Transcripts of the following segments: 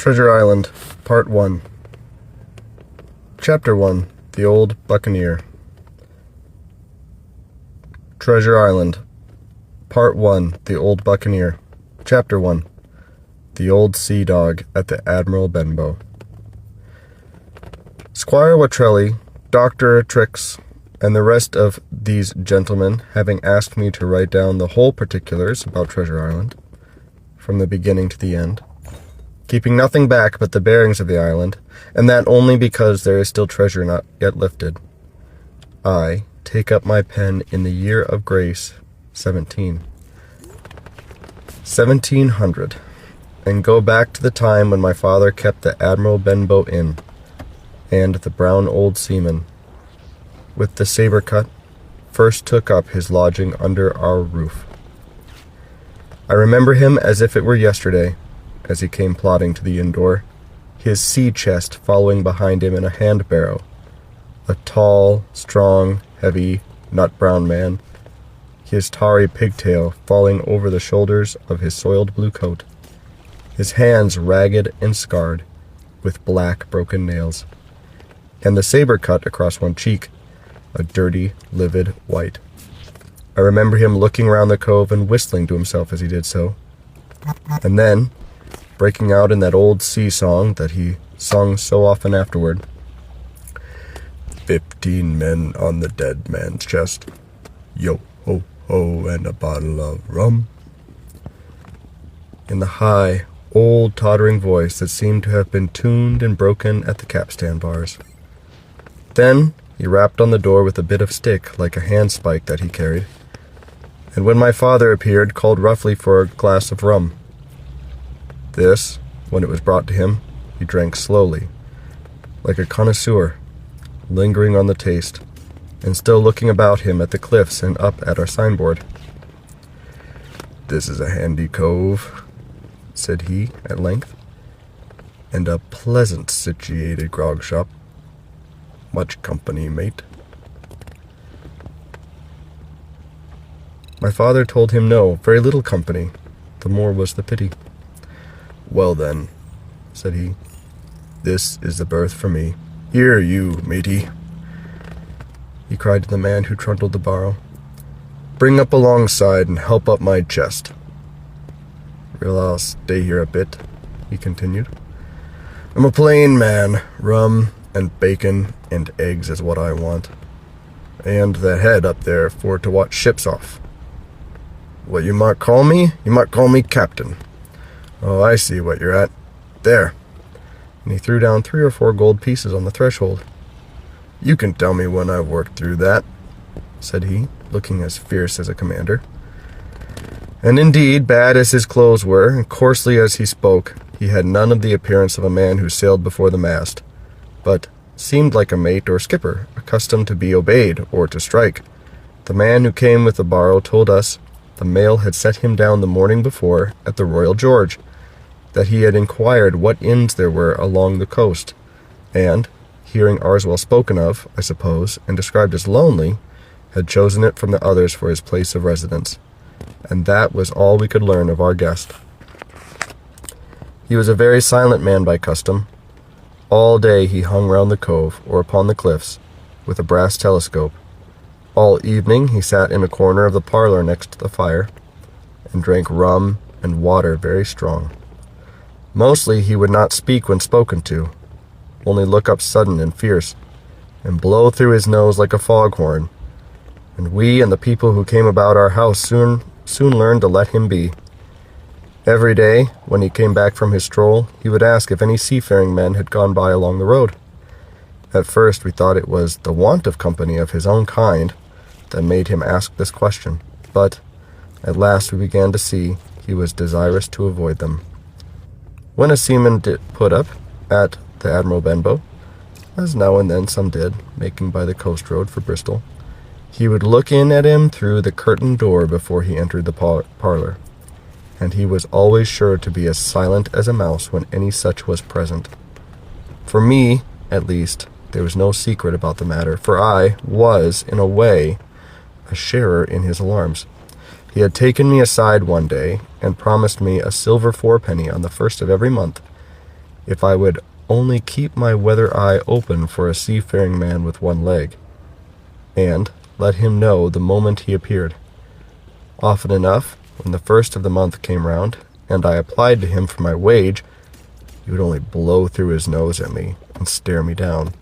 Treasure Island, Part 1. Chapter 1, The Old Buccaneer. Treasure Island, Part 1, The Old Buccaneer. Chapter 1, The Old Sea Dog at the Admiral Benbow. Squire Watrelli, Dr. Trix, and the rest of these gentlemen having asked me to write down the whole particulars about Treasure Island, from the beginning to the end, keeping nothing back but the bearings of the island, and that only because there is still treasure not yet lifted, I take up my pen in the year of grace 1700, and go back to the time when my father kept the Admiral Benbow Inn, and the brown old seaman, with the saber cut, first took up his lodging under our roof. I remember him as if it were yesterday, as he came plodding to the inn door, his sea-chest following behind him in a hand-barrow, a tall, strong, heavy, nut-brown man, his tarry pigtail falling over the shoulders of his soiled blue coat, his hands ragged and scarred, with black broken nails, and the saber cut across one cheek, a dirty, livid white. I remember him looking round the cove and whistling to himself as he did so, and then breaking out in that old sea song that he sung so often afterward. 15 men on the dead man's chest, yo ho ho, and a bottle of rum, in the high, old, tottering voice that seemed to have been tuned and broken at the capstan bars. Then he rapped on the door with a bit of stick like a handspike that he carried, and when my father appeared, called roughly for a glass of rum. This, when it was brought to him, he drank slowly, like a connoisseur, lingering on the taste, and still looking about him at the cliffs and up at our signboard. "This is a handy cove," said he at length, "and a pleasant situated grog shop. Much company, mate." My father told him no, very little company, the more was the pity. "Well then," said he, "this is the berth for me. Here, you, matey," he cried to the man who trundled the barrow. "Bring up alongside and help up my chest. Well, I'll stay here a bit," he continued. "I'm a plain man. Rum and bacon and eggs is what I want. And the head up there for to watch ships off. What you might call me? You might call me captain. Oh, I see what you're at. There." And he threw down 3 or 4 gold pieces on the threshold. "You can tell me when I've worked through that," said he, looking as fierce as a commander. And indeed, bad as his clothes were, and coarsely as he spoke, he had none of the appearance of a man who sailed before the mast, but seemed like a mate or skipper, accustomed to be obeyed or to strike. The man who came with the barrow told us the mail had set him down the morning before at the Royal George, that he had inquired what inns there were along the coast, and, hearing ours well spoken of, I suppose, and described as lonely, had chosen it from the others for his place of residence. And that was all we could learn of our guest. He was a very silent man by custom. All day he hung round the cove, or upon the cliffs, with a brass telescope. All evening he sat in a corner of the parlor next to the fire, and drank rum and water very strong. Mostly he would not speak when spoken to, only look up sudden and fierce, and blow through his nose like a foghorn, and we and the people who came about our house soon learned to let him be. Every day, when he came back from his stroll, he would ask if any seafaring men had gone by along the road. At first we thought it was the want of company of his own kind that made him ask this question, but at last we began to see he was desirous to avoid them. When a seaman did put up at the Admiral Benbow, as now and then some did, making by the coast road for Bristol, he would look in at him through the curtained door before he entered the parlor, and he was always sure to be as silent as a mouse when any such was present. For me, at least, there was no secret about the matter, for I was, in a way, a sharer in his alarms. He had taken me aside one day and promised me a silver fourpenny on the first of every month if I would only keep my weather eye open for a seafaring man with one leg, and let him know the moment he appeared. Often enough, when the first of the month came round, and I applied to him for my wage, he would only blow through his nose at me and stare me down.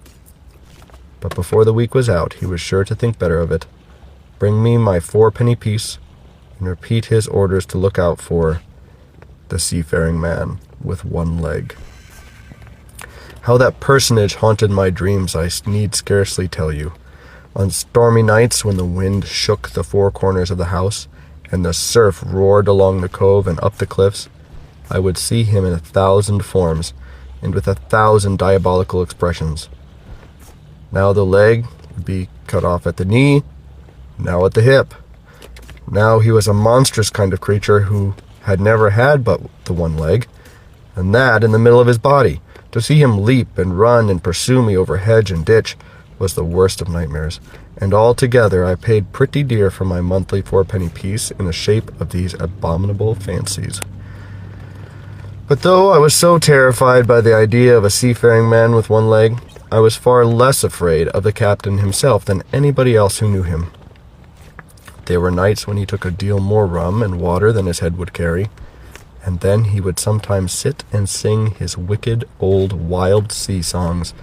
But before the week was out, he was sure to think better of it, bring me my 4-penny piece, and repeat his orders to look out for the seafaring man with one leg. How that personage haunted my dreams I need scarcely tell you. On stormy nights when the wind shook the 4 corners of the house, and the surf roared along the cove and up the cliffs, I would see him in 1,000 forms, and with 1,000 diabolical expressions. Now the leg would be cut off at the knee, now at the hip. Now he was a monstrous kind of creature who had never had but the one leg, and that in the middle of his body. To see him leap and run and pursue me over hedge and ditch was the worst of nightmares, and altogether I paid pretty dear for my monthly 4-penny piece in the shape of these abominable fancies. But though I was so terrified by the idea of a seafaring man with one leg, I was far less afraid of the captain himself than anybody else who knew him. There were nights when he took a deal more rum and water than his head would carry, and then he would sometimes sit and sing his wicked old wild sea songs,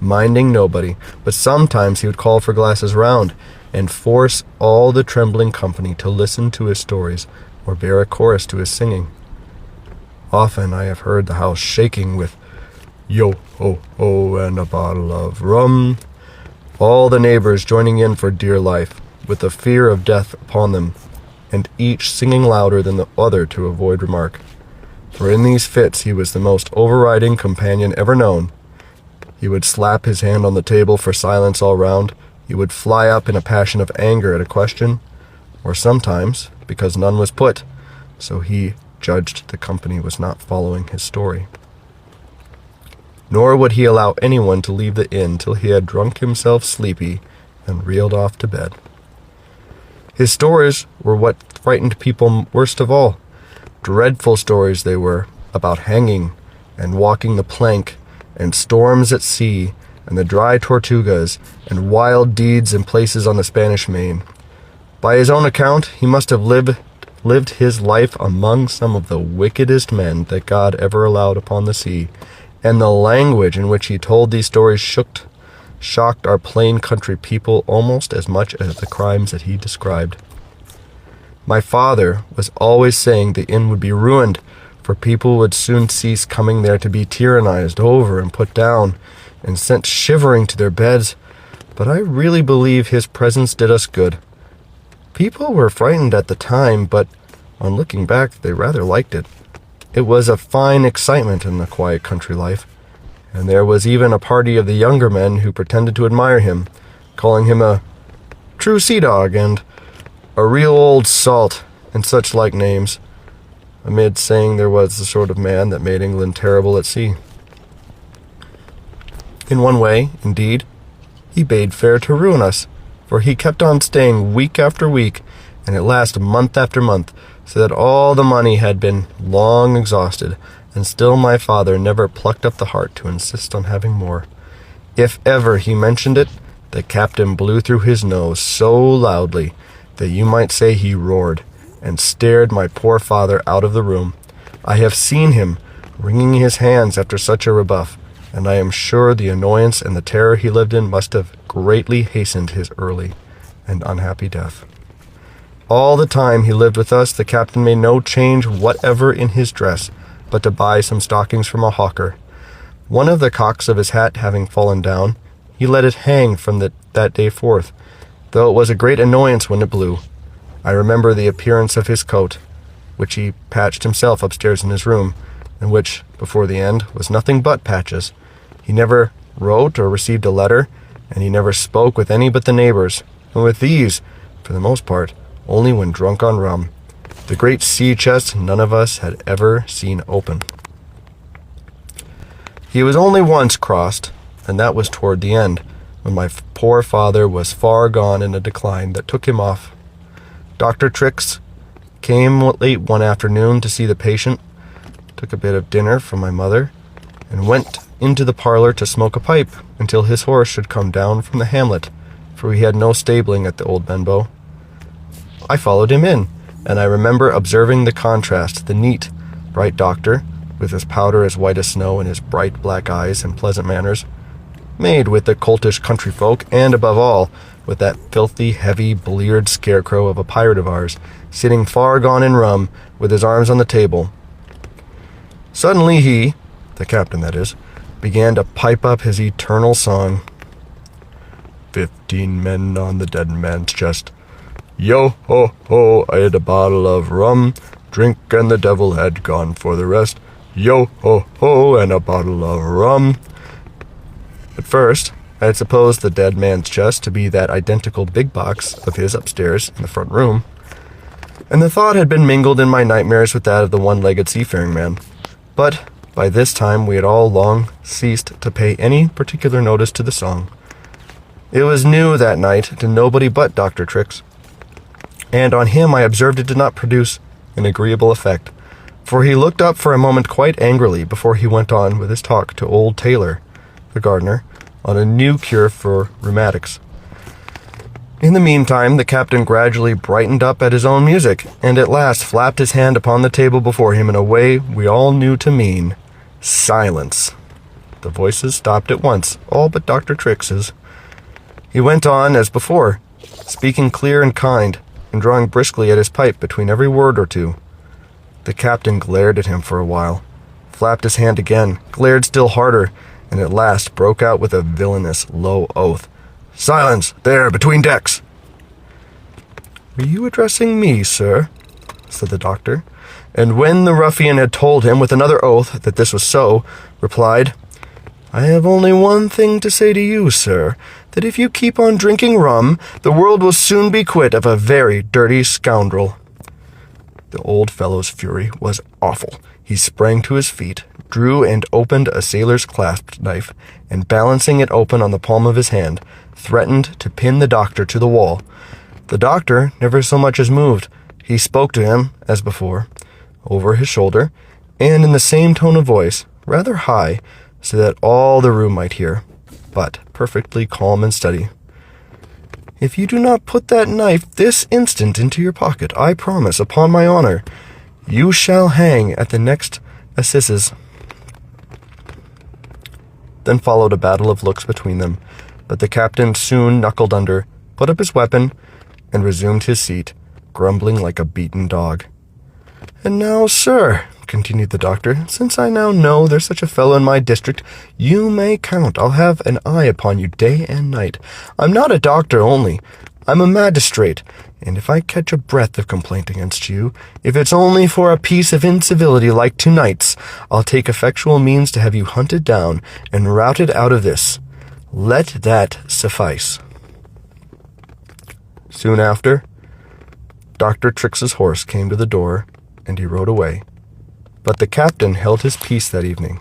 minding nobody, but sometimes he would call for glasses round, and force all the trembling company to listen to his stories, or bear a chorus to his singing. Often I have heard the house shaking with yo-ho-ho and a bottle of rum, all the neighbors joining in for dear life, with the fear of death upon them, and each singing louder than the other to avoid remark. For in these fits he was the most overriding companion ever known. He would slap his hand on the table for silence all round. He would fly up in a passion of anger at a question, or sometimes because none was put, so he judged the company was not following his story. Nor would he allow anyone to leave the inn till he had drunk himself sleepy and reeled off to bed. His stories were what frightened people worst of all. Dreadful stories they were, about hanging, and walking the plank, and storms at sea, and the dry Tortugas, and wild deeds in places on the Spanish Main. By his own account, he must have lived his life among some of the wickedest men that God ever allowed upon the sea, and the language in which he told these stories shocked our plain country people almost as much as the crimes that he described. My father was always saying the inn would be ruined, for people would soon cease coming there to be tyrannized over and put down, and sent shivering to their beds, but I really believe his presence did us good. People were frightened at the time, but on looking back they rather liked it. It was a fine excitement in the quiet country life, and there was even a party of the younger men who pretended to admire him, calling him a true sea dog and a real old salt, and such like names, amid saying there was the sort of man that made England terrible at sea. In one way, indeed, he bade fair to ruin us, for he kept on staying week after week, and at last month after month, so that all the money had been long exhausted, and still my father never plucked up the heart to insist on having more. If ever he mentioned it, the captain blew through his nose so loudly that you might say he roared, and stared my poor father out of the room. I have seen him wringing his hands after such a rebuff, and I am sure the annoyance and the terror he lived in must have greatly hastened his early and unhappy death. All the time he lived with us, the captain made no change whatever in his dress, but to buy some stockings from a hawker. One of the cocks of his hat having fallen down, he let it hang from that day forth, though it was a great annoyance when it blew. I remember the appearance of his coat, which he patched himself upstairs in his room, and which, before the end, was nothing but patches. He never wrote or received a letter, and he never spoke with any but the neighbors, and with these, for the most part, only when drunk on rum. The great sea chest none of us had ever seen open. He was only once crossed, and that was toward the end, when my poor father was far gone in a decline that took him off. Dr. Trix came late one afternoon to see the patient, took a bit of dinner from my mother, and went into the parlor to smoke a pipe until his horse should come down from the hamlet, for he had no stabling at the old Benbow. I followed him in, and I remember observing the contrast, the neat, bright doctor, with his powder as white as snow and his bright black eyes and pleasant manners, made with the coltish country folk, and above all, with that filthy, heavy, bleared scarecrow of a pirate of ours, sitting far gone in rum, with his arms on the table. Suddenly he, the captain that is, began to pipe up his eternal song. 15 men on the dead man's chest. Yo ho ho, I had a bottle of rum, drink and the devil had gone for the rest. Yo ho ho, and a bottle of rum. At first, I had supposed the dead man's chest to be that identical big box of his upstairs in the front room, and the thought had been mingled in my nightmares with that of the one-legged seafaring man. But by this time we had all long ceased to pay any particular notice to the song. It was new that night to nobody but Dr. Trix, and on him I observed it did not produce an agreeable effect, for he looked up for a moment quite angrily before he went on with his talk to old Taylor, the gardener, on a new cure for rheumatics. In the meantime, the captain gradually brightened up at his own music, and at last flapped his hand upon the table before him in a way we all knew to mean silence. The voices stopped at once, all but Dr. Trix's. He went on as before, speaking clear and kind, and drawing briskly at his pipe between every word or two. The captain glared at him for a while, flapped his hand again, glared still harder, and at last broke out with a villainous low oath. "Silence, there, between decks!" "Are you addressing me, sir?" said the doctor, and when the ruffian had told him with another oath that this was so, replied, "I have only one thing to say to you, sir, that if you keep on drinking rum, the world will soon be quit of a very dirty scoundrel." The old fellow's fury was awful. He sprang to his feet, drew and opened a sailor's clasp knife, and balancing it open on the palm of his hand, threatened to pin the doctor to the wall. The doctor never so much as moved. He spoke to him, as before, over his shoulder, and in the same tone of voice, rather high, so that all the room might hear, but perfectly calm and steady. "If you do not put that knife this instant into your pocket, I promise, upon my honor, you shall hang at the next assizes." Then followed a battle of looks between them, but the captain soon knuckled under, put up his weapon, and resumed his seat, grumbling like a beaten dog. "And now, sir," continued the doctor, "since I now know there's such a fellow in my district, you may count I'll have an eye upon you day and night. I'm not a doctor only, I'm a magistrate, and if I catch a breath of complaint against you, if it's only for a piece of incivility like tonight's, I'll take effectual means to have you hunted down and routed out of this. Let that suffice." Soon after, Dr. Trix's horse came to the door, and he rode away. But the captain held his peace that evening,